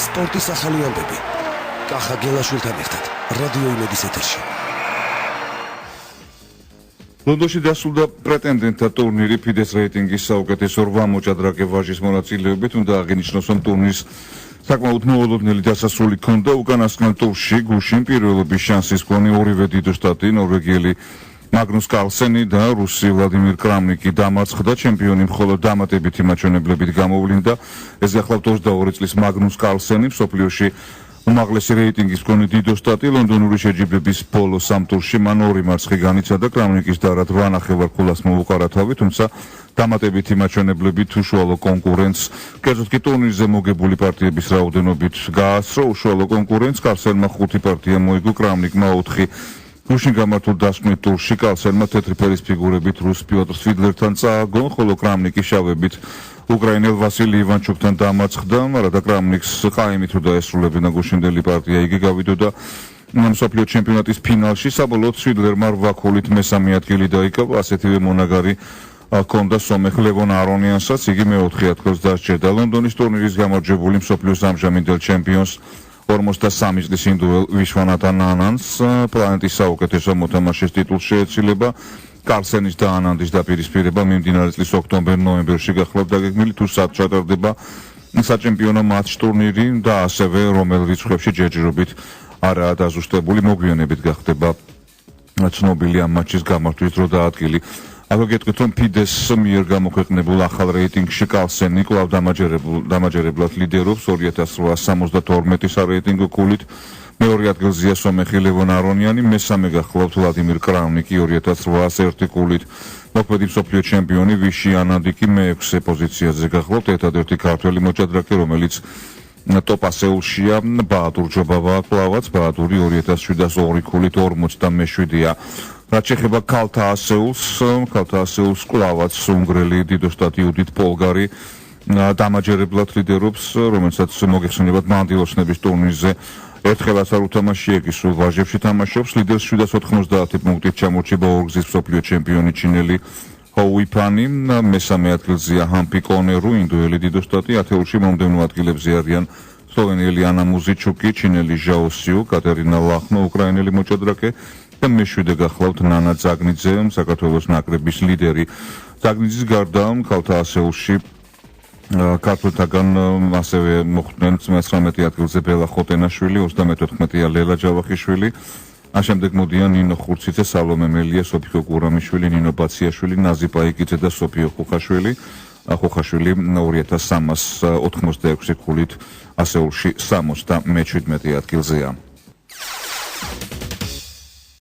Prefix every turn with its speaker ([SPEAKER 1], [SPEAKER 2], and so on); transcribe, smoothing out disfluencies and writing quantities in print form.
[SPEAKER 1] სპორტის ახალი ამბები. კახა გელაშვილთან ერთად რადიო იმედის ეთერში.
[SPEAKER 2] ლონდონში დასრულდა პრეტენდენტთა ტურნირი ფიდეს რეიტინგის საუკეთესო 8 მოჭადრაკე ვაჟის მონაწილეობით. უნდა აღინიშნოს, რომ ტურნირის საკმაოდ მოულოდნელი დასასრული ჰქონდა. უკანასკნელ ტურში გუშინ პირველობის შანსის მქონე ორივე დიდო შტატი, ნორვეგიელი მაგნუს კარლსენი და რუსი ვლადიმირ კრამნიკი დამარცხდა. ჩემპიონი მხოლოდ დამატებითი მაჩვენებლებით გამოვლინდა. ეს გახლავთ 22 წლის მაგნუს კარლსენი, მსოფლიოში უმაღლესი რეიტინგის მქონე დიდო შტატი. ლონდონური შეჯიბრების ბოლო სამ ტურში მან 2 მარცხი განიცადა. კრამნიკის დარად 8.5 ქულას მოუყარა თავი, თუმცა დამატებითი მაჩვენებლებით უშუალო კონკურენტს, კერძოდ კი ტურნირზე მოგებული პარტიების რაოდენობით გაასწრო უშუალო კონკურენტს. კარლსენმა 5 პარტია მოიგო, კრამნიკმა 4. გუშინ გამართულ დასკვნით ტურში კარლსენმა თეთრი ფერის ფიგურებით რუს პიოტრ სვიდლერთან წააგო, ხოლო კრამნიკი შავებით უკრაინელ ვასილი ივანჩუკთან დამარცხდა, მაგრამ კრამნიკს ყაიმით რომ დაესრულებინა გუშინდელი პარტია, იგი გავიდოდა მსოფლიო ჩემპიონატის ფინალში. საბოლოოდ სვიდლერმა 8 ქულით მესამე ადგილი დაიკავა. ასეთივე მონაგარი ჰქონდა სომეხ ლევონ არონიანსაც, იგი მე-4 ადგილს დასჯერდა. ლონდონის ტურნირის გამარჯვებული მსოფლიოს ამჟამინდელ ჩემპიონს 53 წლის ინდუელ ვიშვანათან ანანდს პლანეტის საუკეთესო მოთამაშის ტიტულს შეეცილება. კარლსენის და ანანდის დაპირისპირება მიმდინარე წლის ოქტომბერ-ნოემბერში გახლავთ დაგეგმილი, თუ სად ჩატარდება საჩემპიონო მატჩ ტურნირი და ასევე რომელ რიცხვებში ჯერჯერობით არაა დაზუსტებული. მოგვიანებით გახდება ცნობილი ამ მატჩის გამართვის დრო და ადგილი. ახლა გეტყვით, რომ ფიდეს მიერ გამოქვეყნებულ ახალ რეიტინგში კარლსენი კვლავ დამაჯერებლად ლიდერობს 2872 სარეიტინგო ქულით. მეორე ადგილზეა სომეხი ლევონ არონიანი, მესამე გახლავთ ვლადიმირ კრამნიკი 2801 ქულით. მოქმედი მსოფლიო ჩემპიონი ვიში ანანდიკი მე-6 პოზიციაზე გახლავთ. ერთადერთი ქართველი მოჭადრაკე, რომელიც ტოპ ასეულშია, ბაადურ ჯობავა კლავაც, ბაადური 2702 ქულით 47-ია. რაც შეეხება ქალთა ასეულს კლავაც უნგრელი დიდო შტატი იუდით პოლგარი დამაჯერებლად ლიდერობს, რომელსაც მოგეხსენებათ მანდილოსნების ტურნირზე ერთხელაც არ უთამაშია, იგი სულ ვაჟებში თამაშობს. ლიდერს 790 პუნქტით ჩამორჩება ორგზის მსოფლიო ჩემპიონი ჩინელი ჰოუიფანი, მესამე ადგილზეა ჰამპი კონერუ, ინდოელი დიდო შტატი. ათეულში მომდევნო ადგილებზე არიან სლოვენიელი ანა მუზიჩუკი, ჩინელი ჟაო სიუ, კატერინა ლახნო, უკრაინელი მოჭადრაკე და მე-7 გახლავთ ნანა ძაგნიძე, საქართველოს ნაკრების ლიდერი. ძაგნიძის გარდა ქალთა ასეულში ქართველთაგან ასევე მოხვდნენ 19 ადგილზე ბელა ხოტენაშვილი, 34-ია ლელა ჯავახიშვილი. ამჟამად მოდიან ნინო ხურციძე, სალომე მელია, სოფიო გურამიშვილი, ნინო ბაციაშვილი, ნაზი პაიკიძე და სოფიო ხუხაშვილი. ხუხაშვილი 2386 ქულით ასეულში 77 ადგილზეა.